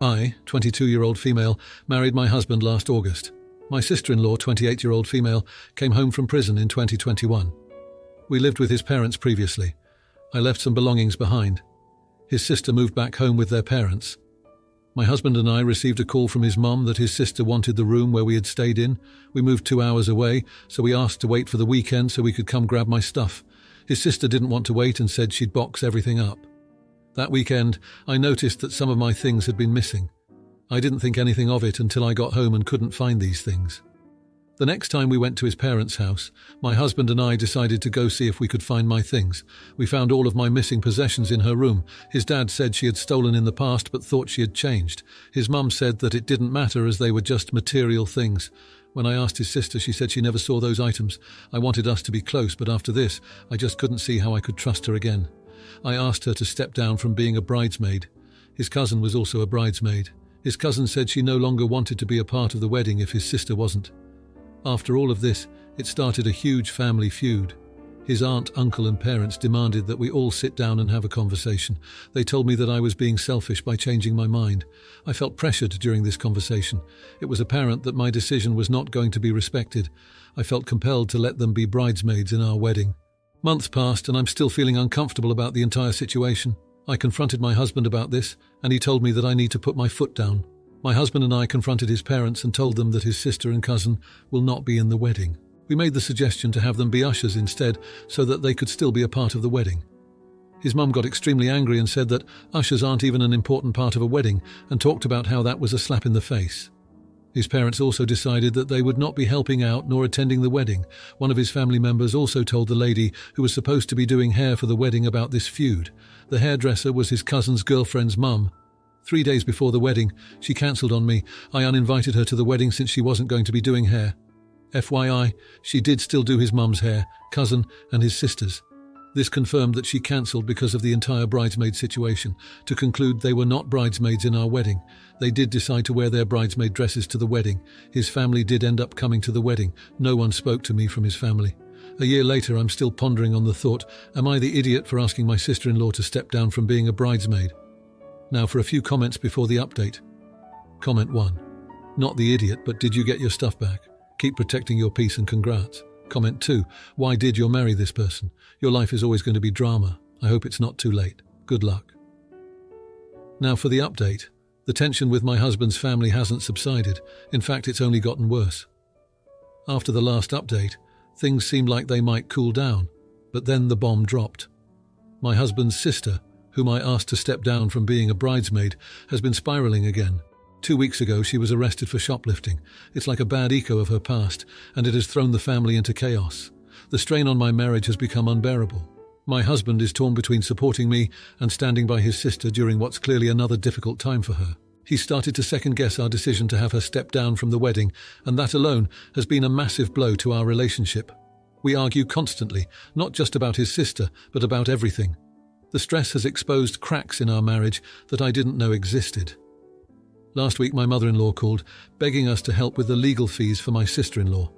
I, 22-year-old female, married my husband last August. My sister-in-law, 28-year-old female, came home from prison in 2021. We lived with his parents previously. I left some belongings behind. His sister moved back home with their parents. My husband and I received a call from his mum that his sister wanted the room where we had stayed in. We moved 2 hours away, so we asked to wait for the weekend so we could come grab my stuff. His sister didn't want to wait and said she'd box everything up. That weekend, I noticed that some of my things had been missing. I didn't think anything of it until I got home and couldn't find these things. The next time we went to his parents' house, my husband and I decided to go see if we could find my things. We found all of my missing possessions in her room. His dad said she had stolen in the past but thought she had changed. His mum said that it didn't matter as they were just material things. When I asked his sister, she said she never saw those items. I wanted us to be close, but after this, I just couldn't see how I could trust her again. I asked her to step down from being a bridesmaid. His cousin was also a bridesmaid. His cousin said she no longer wanted to be a part of the wedding if his sister wasn't. After all of this, it started a huge family feud. His aunt, uncle and parents demanded that we all sit down and have a conversation. They told me that I was being selfish by changing my mind. I felt pressured during this conversation. It was apparent that my decision was not going to be respected. I felt compelled to let them be bridesmaids in our wedding. Months passed and I'm still feeling uncomfortable about the entire situation. I confronted my husband about this, and he told me that I need to put my foot down. My husband and I confronted his parents and told them that his sister and cousin will not be in the wedding. We made the suggestion to have them be ushers instead, so that they could still be a part of the wedding. His mum got extremely angry and said that ushers aren't even an important part of a wedding, and talked about how that was a slap in the face. His parents also decided that they would not be helping out nor attending the wedding. One of his family members also told the lady who was supposed to be doing hair for the wedding about this feud. The hairdresser was his cousin's girlfriend's mum. 3 days before the wedding, she cancelled on me. I uninvited her to the wedding since she wasn't going to be doing hair. FYI, she did still do his mum's hair, cousin and his sister's. This confirmed that she cancelled because of the entire bridesmaid situation. To conclude, they were not bridesmaids in our wedding. They did decide to wear their bridesmaid dresses to the wedding. His family did end up coming to the wedding. No one spoke to me from his family. A year later, I'm still pondering on the thought, am I the idiot for asking my sister-in-law to step down from being a bridesmaid? Now for a few comments before the update. Comment 1. Not the idiot, but did you get your stuff back? Keep protecting your peace and congrats. Comment 2. Why did you marry this person? Your life is always going to be drama. I hope it's not too late. Good luck. Now for the update. The tension with my husband's family hasn't subsided. In fact, it's only gotten worse. After the last update, things seemed like they might cool down, but then the bomb dropped. My husband's sister, whom I asked to step down from being a bridesmaid, has been spiraling again. 2 weeks ago, she was arrested for shoplifting. It's like a bad echo of her past, and it has thrown the family into chaos. The strain on my marriage has become unbearable. My husband is torn between supporting me and standing by his sister during what's clearly another difficult time for her. He started to second-guess our decision to have her step down from the wedding, and that alone has been a massive blow to our relationship. We argue constantly, not just about his sister, but about everything. The stress has exposed cracks in our marriage that I didn't know existed. Last week, my mother-in-law called, begging us to help with the legal fees for my sister-in-law.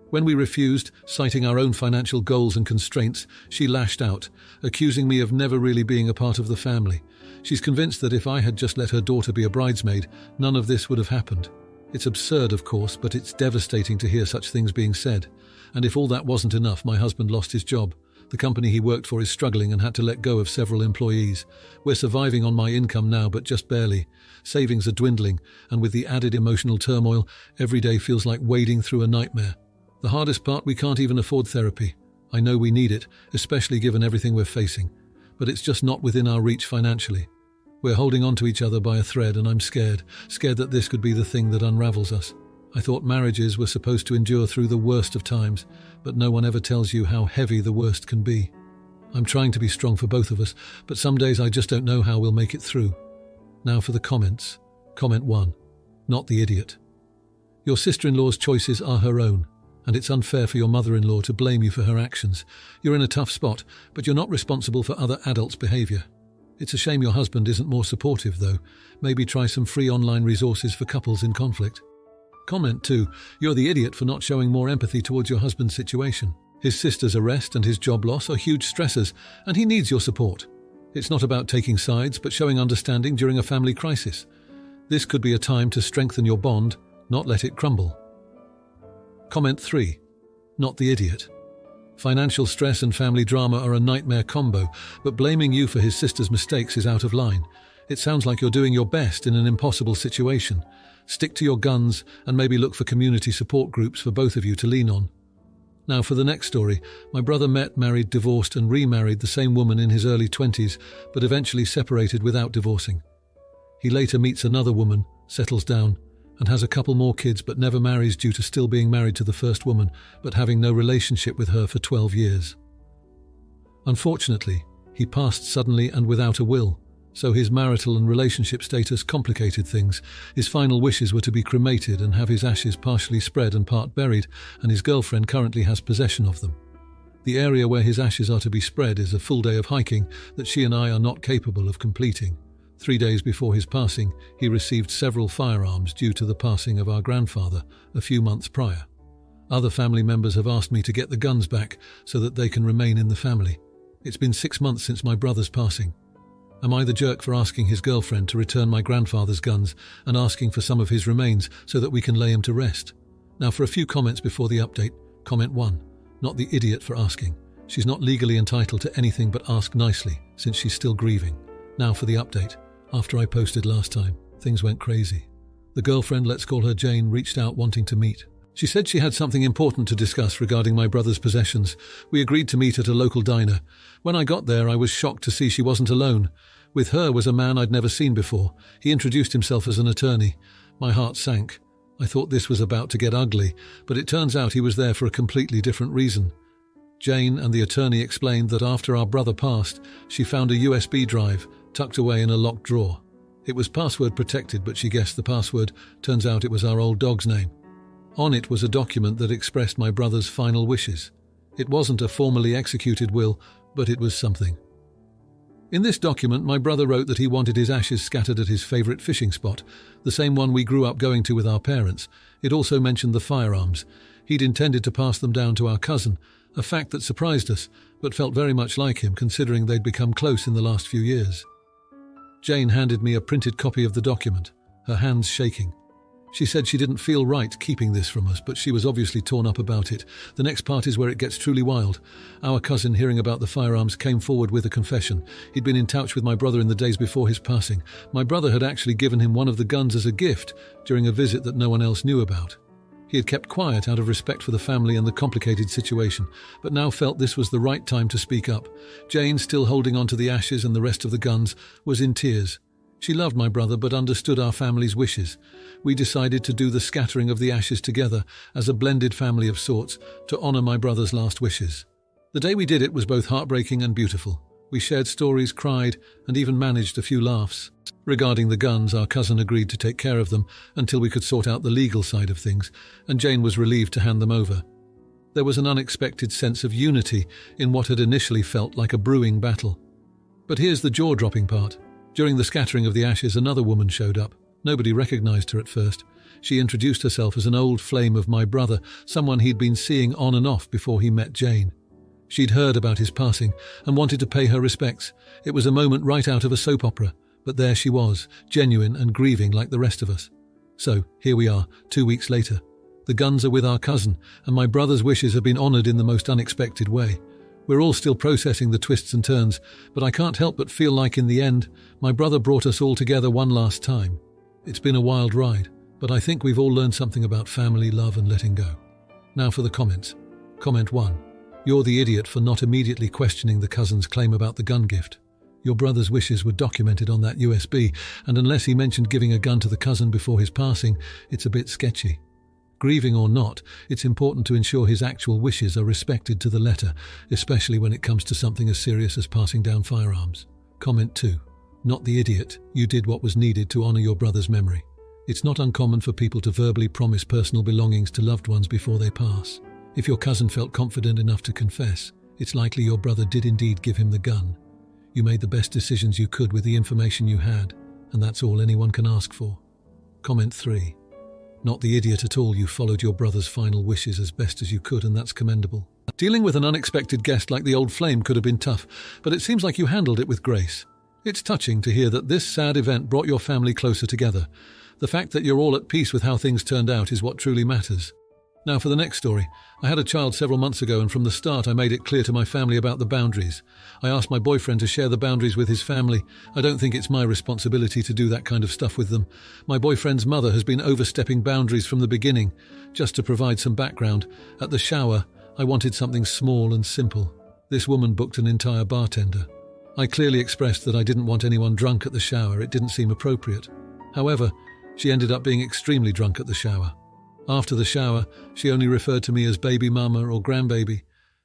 When we refused, citing our own financial goals and constraints, she lashed out, accusing me of never really being a part of the family. She's convinced that if I had just let her daughter be a bridesmaid, none of this would have happened. It's absurd, of course, but it's devastating to hear such things being said. And if all that wasn't enough, my husband lost his job. The company he worked for is struggling and had to let go of several employees. We're surviving on my income now, but just barely. Savings are dwindling, and with the added emotional turmoil, every day feels like wading through a nightmare. The hardest part, we can't even afford therapy. I know we need it, especially given everything we're facing, but it's just not within our reach financially. We're holding on to each other by a thread, and I'm scared that this could be the thing that unravels us. I thought marriages were supposed to endure through the worst of times, but no one ever tells you how heavy the worst can be. I'm trying to be strong for both of us, but some days I just don't know how we'll make it through. Now for the comments. Comment 1. Not the idiot. Your sister-in-law's choices are her own, and it's unfair for your mother-in-law to blame you for her actions. You're in a tough spot, but you're not responsible for other adults' behavior. It's a shame your husband isn't more supportive, though. Maybe try some free online resources for couples in conflict. Comment 2. You're the idiot for not showing more empathy towards your husband's situation. His sister's arrest and his job loss are huge stressors, and he needs your support. It's not about taking sides, but showing understanding during a family crisis. This could be a time to strengthen your bond, not let it crumble. Comment 3. Not the idiot. Financial stress and family drama are a nightmare combo, but blaming you for his sister's mistakes is out of line. It sounds like you're doing your best in an impossible situation. Stick to your guns and maybe look for community support groups for both of you to lean on. Now for the next story. My brother met, married, divorced and remarried the same woman in his early 20s, but eventually separated without divorcing. He later meets another woman, settles down, and has a couple more kids but never marries due to still being married to the first woman, but having no relationship with her for 12 years. Unfortunately, he passed suddenly and without a will, so his marital and relationship status complicated things. His final wishes were to be cremated and have his ashes partially spread and part buried, and his girlfriend currently has possession of them. The area where his ashes are to be spread is a full day of hiking that she and I are not capable of completing. 3 days before his passing, he received several firearms due to the passing of our grandfather a few months prior. Other family members have asked me to get the guns back so that they can remain in the family. It's been 6 months since my brother's passing. Am I the jerk for asking his girlfriend to return my grandfather's guns and asking for some of his remains so that we can lay him to rest? Now for a few comments before the update. Comment 1. Not the idiot for asking. She's not legally entitled to anything but ask nicely, since she's still grieving. Now for the update. After I posted last time, things went crazy. The girlfriend, let's call her Jane, reached out wanting to meet. She said she had something important to discuss regarding my brother's possessions. We agreed to meet at a local diner. When I got there, I was shocked to see she wasn't alone. With her was a man I'd never seen before. He introduced himself as an attorney. My heart sank. I thought this was about to get ugly, but it turns out he was there for a completely different reason. Jane and the attorney explained that after our brother passed, she found a USB drive tucked away in a locked drawer. It was password protected, but she guessed the password. Turns out it was our old dog's name. On it was a document that expressed my brother's final wishes. It wasn't a formally executed will, but it was something. In this document, my brother wrote that he wanted his ashes scattered at his favourite fishing spot, the same one we grew up going to with our parents. It also mentioned the firearms. He'd intended to pass them down to our cousin, a fact that surprised us, but felt very much like him considering they'd become close in the last few years. Jane handed me a printed copy of the document, her hands shaking. She said she didn't feel right keeping this from us, but she was obviously torn up about it. The next part is where it gets truly wild. Our cousin, hearing about the firearms, came forward with a confession. He'd been in touch with my brother in the days before his passing. My brother had actually given him one of the guns as a gift during a visit that no one else knew about. He had kept quiet out of respect for the family and the complicated situation, but now felt this was the right time to speak up. Jane, still holding on to the ashes and the rest of the guns, was in tears. She loved my brother but understood our family's wishes. We decided to do the scattering of the ashes together as a blended family of sorts to honour my brother's last wishes. The day we did it was both heartbreaking and beautiful. We shared stories, cried, and even managed a few laughs. Regarding the guns, our cousin agreed to take care of them until we could sort out the legal side of things, and Jane was relieved to hand them over. There was an unexpected sense of unity in what had initially felt like a brewing battle. But here's the jaw-dropping part. During the scattering of the ashes, another woman showed up. Nobody recognized her at first. She introduced herself as an old flame of my brother, someone he'd been seeing on and off before he met Jane. She'd heard about his passing and wanted to pay her respects. It was a moment right out of a soap opera, but there she was, genuine and grieving like the rest of us. So, here we are, 2 weeks later. The guns are with our cousin, and my brother's wishes have been honoured in the most unexpected way. We're all still processing the twists and turns, but I can't help but feel like in the end, my brother brought us all together one last time. It's been a wild ride, but I think we've all learned something about family, love and letting go. Now for the comments. Comment 1. You're the idiot for not immediately questioning the cousin's claim about the gun gift. Your brother's wishes were documented on that USB, and unless he mentioned giving a gun to the cousin before his passing, it's a bit sketchy. Grieving or not, it's important to ensure his actual wishes are respected to the letter, especially when it comes to something as serious as passing down firearms. Comment 2. Not the idiot. You did what was needed to honour your brother's memory. It's not uncommon for people to verbally promise personal belongings to loved ones before they pass. If your cousin felt confident enough to confess, it's likely your brother did indeed give him the gun. You made the best decisions you could with the information you had, and that's all anyone can ask for. Comment 3. Not the idiot at all. You followed your brother's final wishes as best as you could, and that's commendable. Dealing with an unexpected guest like the old flame could have been tough, but it seems like you handled it with grace. It's touching to hear that this sad event brought your family closer together. The fact that you're all at peace with how things turned out is what truly matters. Now for the next story. I had a child several months ago, and from the start I made it clear to my family about the boundaries. I asked my boyfriend to share the boundaries with his family. I don't think it's my responsibility to do that kind of stuff with them. My boyfriend's mother has been overstepping boundaries from the beginning. Just to provide some background, at the shower, I wanted something small and simple. This woman booked an entire bartender. I clearly expressed that I didn't want anyone drunk at the shower. It didn't seem appropriate. However, she ended up being extremely drunk at the shower. After the shower, she only referred to me as baby mama or grandbaby.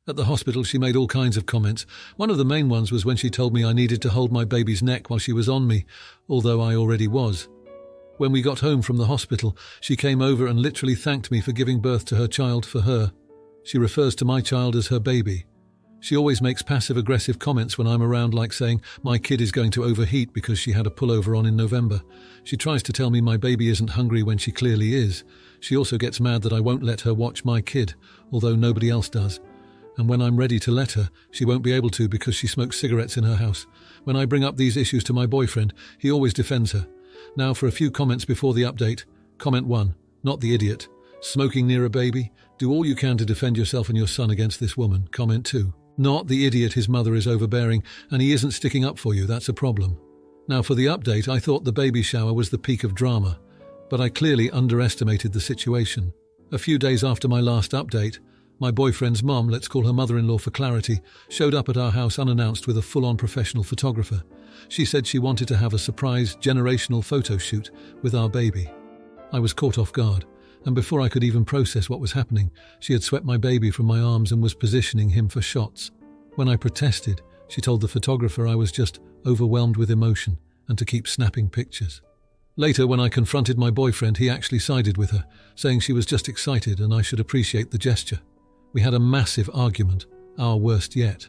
At the hospital, she made all kinds of comments. One of the main ones was when she told me I needed to hold my baby's neck while she was on me, although I already was. When we got home from the hospital, she came over and literally thanked me for giving birth to her child for her. She refers to my child as her baby. She always makes passive-aggressive comments when I'm around, like saying my kid is going to overheat because she had a pullover on in November. She tries to tell me my baby isn't hungry when she clearly is. She also gets mad that I won't let her watch my kid, although nobody else does. And when I'm ready to let her, she won't be able to because she smokes cigarettes in her house. When I bring up these issues to my boyfriend, he always defends her. Now for a few comments before the update. Comment 1. Not the idiot. Smoking near a baby? Do all you can to defend yourself and your son against this woman. Comment 2. Not the idiot, his mother is overbearing and he isn't sticking up for you, that's a problem. Now for the update, I thought the baby shower was the peak of drama, but I clearly underestimated the situation. A few days after my last update, my boyfriend's mom, let's call her mother-in-law for clarity, showed up at our house unannounced with a full-on professional photographer. She said she wanted to have a surprise generational photo shoot with our baby. I was caught off guard, and before I could even process what was happening, she had swept my baby from my arms and was positioning him for shots. When I protested, she told the photographer I was just overwhelmed with emotion and to keep snapping pictures. Later, when I confronted my boyfriend, he actually sided with her, saying she was just excited and I should appreciate the gesture. We had a massive argument, our worst yet.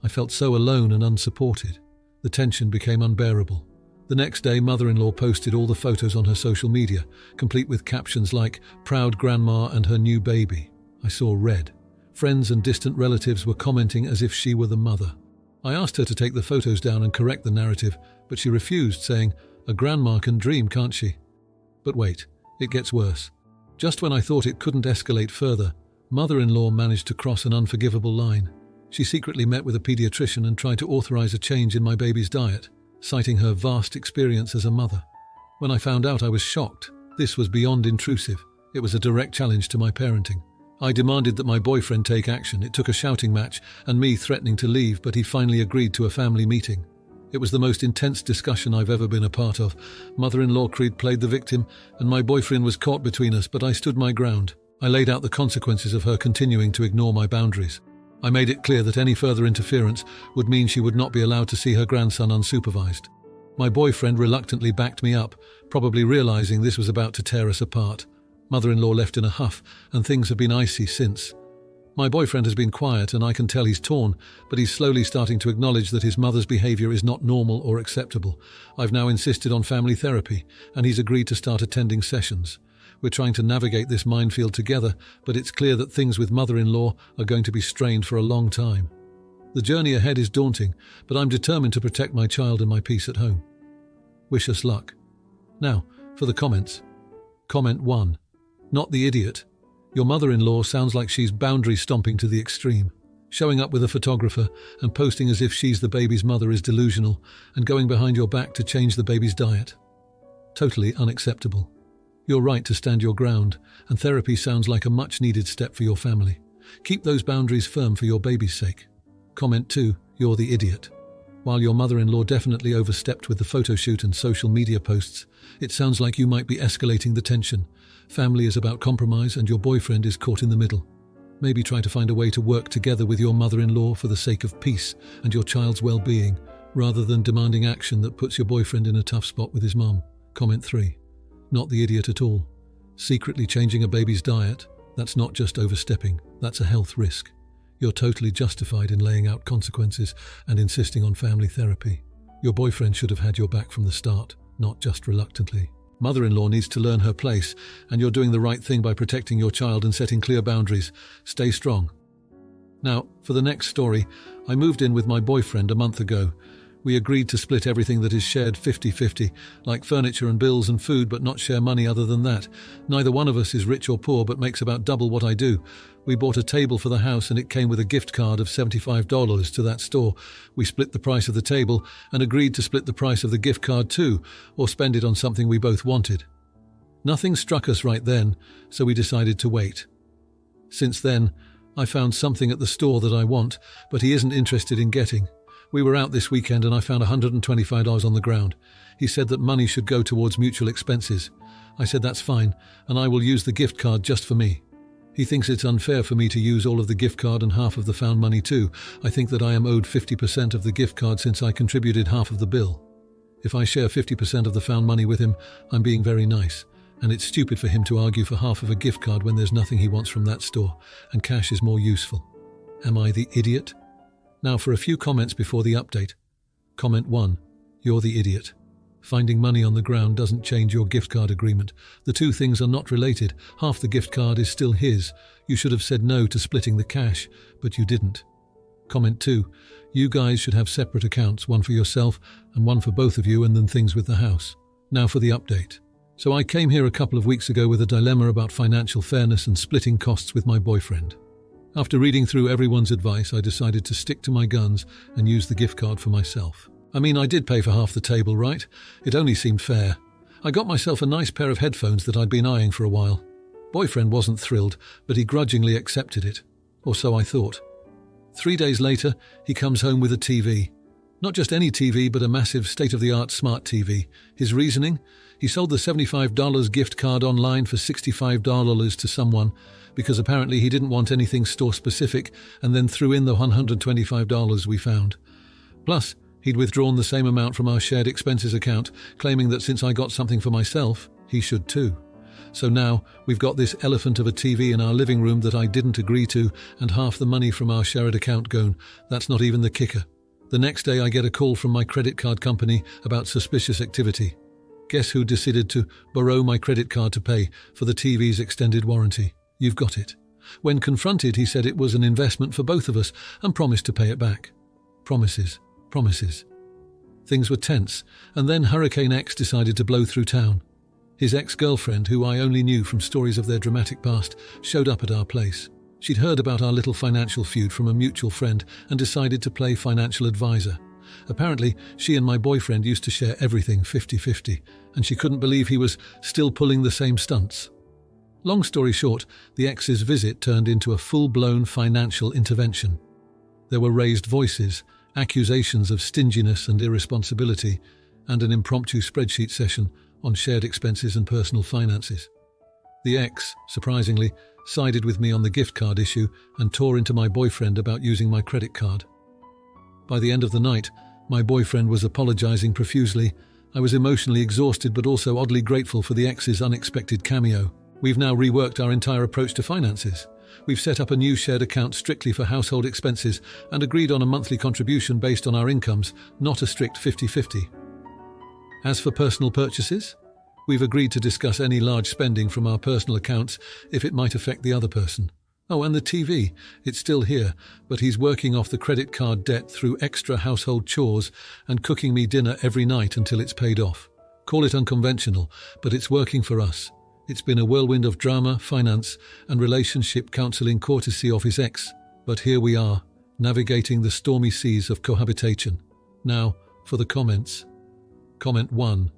I felt so alone and unsupported. The tension became unbearable. The next day, mother-in-law posted all the photos on her social media, complete with captions like, "Proud grandma and her new baby." I saw red. Friends and distant relatives were commenting as if she were the mother. I asked her to take the photos down and correct the narrative, but she refused, saying, "A grandma can dream, can't she?" But wait, it gets worse. Just when I thought it couldn't escalate further, mother-in-law managed to cross an unforgivable line. She secretly met with a pediatrician and tried to authorize a change in my baby's diet, citing her vast experience as a mother. When I found out, I was shocked. This was beyond intrusive. It was a direct challenge to my parenting. I demanded that my boyfriend take action. It took a shouting match and me threatening to leave, but he finally agreed to a family meeting. It was the most intense discussion I've ever been a part of. Mother-in-law played the victim, and my boyfriend was caught between us, but I stood my ground. I laid out the consequences of her continuing to ignore my boundaries. I made it clear that any further interference would mean she would not be allowed to see her grandson unsupervised. My boyfriend reluctantly backed me up, probably realizing this was about to tear us apart. Mother-in-law left in a huff, and things have been icy since. My boyfriend has been quiet, and I can tell he's torn, but he's slowly starting to acknowledge that his mother's behavior is not normal or acceptable. I've now insisted on family therapy, and he's agreed to start attending sessions. We're trying to navigate this minefield together, but it's clear that things with mother-in-law are going to be strained for a long time. The journey ahead is daunting, but I'm determined to protect my child and my peace at home. Wish us luck. Now, for the comments. Comment 1. Not the idiot. Your mother-in-law sounds like she's boundary stomping to the extreme. Showing up with a photographer and posting as if she's the baby's mother is delusional, and going behind your back to change the baby's diet. Totally unacceptable. You're right to stand your ground, and therapy sounds like a much-needed step for your family. Keep those boundaries firm for your baby's sake. Comment 2. You're the idiot. While your mother-in-law definitely overstepped with the photo shoot and social media posts, it sounds like you might be escalating the tension. Family is about compromise, and your boyfriend is caught in the middle. Maybe try to find a way to work together with your mother-in-law for the sake of peace and your child's well-being, rather than demanding action that puts your boyfriend in a tough spot with his mom. Comment 3. Not the idiot at all. Secretly changing a baby's diet, that's not just overstepping, that's a health risk. You're totally justified in laying out consequences and insisting on family therapy. Your boyfriend should have had your back from the start, not just reluctantly. Mother-in-law needs to learn her place, and you're doing the right thing by protecting your child and setting clear boundaries. Stay strong. Now, for the next story, I moved in with my boyfriend a month ago. We agreed to split everything that is shared 50-50, like furniture and bills and food, but not share money other than that. Neither one of us is rich or poor, but makes about double what I do. We bought a table for the house and it came with a gift card of $75 to that store. We split the price of the table and agreed to split the price of the gift card too, or spend it on something we both wanted. Nothing struck us right then, so we decided to wait. Since then, I found something at the store that I want, but he isn't interested in getting. We were out this weekend and I found $125 on the ground. He said that money should go towards mutual expenses. I said that's fine, and I will use the gift card just for me. He thinks it's unfair for me to use all of the gift card and half of the found money too. I think that I am owed 50% of the gift card since I contributed half of the bill. If I share 50% of the found money with him, I'm being very nice. And it's stupid for him to argue for half of a gift card when there's nothing he wants from that store, and cash is more useful. Am I the idiot? Now for a few comments before the update. Comment 1. You're the idiot. Finding money on the ground doesn't change your gift card agreement. The two things are not related. Half the gift card is still his. You should have said no to splitting the cash, but you didn't. Comment 2. You guys should have separate accounts, one for yourself and one for both of you, and then things with the house. Now for the update. So I came here a couple of weeks ago with a dilemma about financial fairness and splitting costs with my boyfriend. After reading through everyone's advice, I decided to stick to my guns and use the gift card for myself. I mean, I did pay for half the table, right? It only seemed fair. I got myself a nice pair of headphones that I'd been eyeing for a while. Boyfriend wasn't thrilled, but he grudgingly accepted it. Or so I thought. 3 days later, he comes home with a TV. Not just any TV, but a massive state-of-the-art smart TV. His reasoning? He sold the $75 gift card online for $65 to someone because apparently he didn't want anything store-specific, and then threw in the $125 we found. Plus, he'd withdrawn the same amount from our shared expenses account, claiming that since I got something for myself, he should too. So now, we've got this elephant of a TV in our living room that I didn't agree to, and half the money from our shared account gone. That's not even the kicker. The next day I get a call from my credit card company about suspicious activity. Guess who decided to borrow my credit card to pay for the TV's extended warranty? You've got it. When confronted, he said it was an investment for both of us and promised to pay it back. Promises. Things were tense, and then Hurricane X decided to blow through town. His ex-girlfriend, who I only knew from stories of their dramatic past, showed up at our place. She'd heard about our little financial feud from a mutual friend and decided to play financial advisor. Apparently, she and my boyfriend used to share everything 50-50, and she couldn't believe he was still pulling the same stunts. Long story short, the ex's visit turned into a full-blown financial intervention. There were raised voices, accusations of stinginess and irresponsibility, and an impromptu spreadsheet session on shared expenses and personal finances. The ex, surprisingly, sided with me on the gift card issue and tore into my boyfriend about using my credit card. By the end of the night, my boyfriend was apologizing profusely. I was emotionally exhausted but also oddly grateful for the ex's unexpected cameo. We've now reworked our entire approach to finances. We've set up a new shared account strictly for household expenses and agreed on a monthly contribution based on our incomes, not a strict 50-50. As for personal purchases, we've agreed to discuss any large spending from our personal accounts if it might affect the other person. Oh, and the TV. It's still here, but he's working off the credit card debt through extra household chores and cooking me dinner every night until it's paid off. Call it unconventional, but it's working for us. It's been a whirlwind of drama, finance, and relationship counseling courtesy of his ex. But here we are, navigating the stormy seas of cohabitation. Now, for the comments. Comment 1.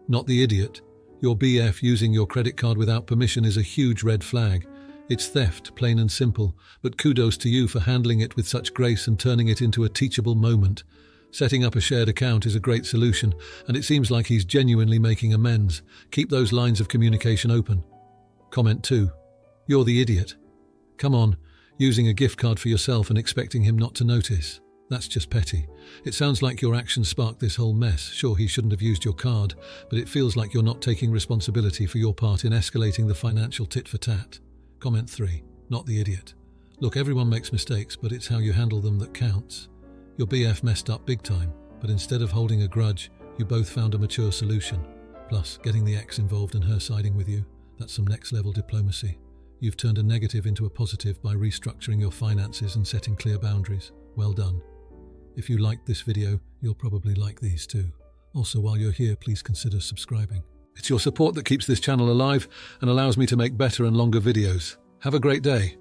Not the idiot. Your BF using your credit card without permission is a huge red flag. It's theft, plain and simple, but kudos to you for handling it with such grace and turning it into a teachable moment. Setting up a shared account is a great solution, and it seems like he's genuinely making amends. Keep those lines of communication open. Comment 2. You're the idiot. Come on, using a gift card for yourself and expecting him not to notice. That's just petty. It sounds like your actions sparked this whole mess. Sure, he shouldn't have used your card, but it feels like you're not taking responsibility for your part in escalating the financial tit-for-tat. Comment 3. Not the idiot. Look, everyone makes mistakes, but it's how you handle them that counts. Your BF messed up big time, but instead of holding a grudge, you both found a mature solution. Plus, getting the ex involved and her siding with you, that's some next-level diplomacy. You've turned a negative into a positive by restructuring your finances and setting clear boundaries. Well done. If you liked this video, you'll probably like these too. Also, while you're here, please consider subscribing. It's your support that keeps this channel alive and allows me to make better and longer videos. Have a great day.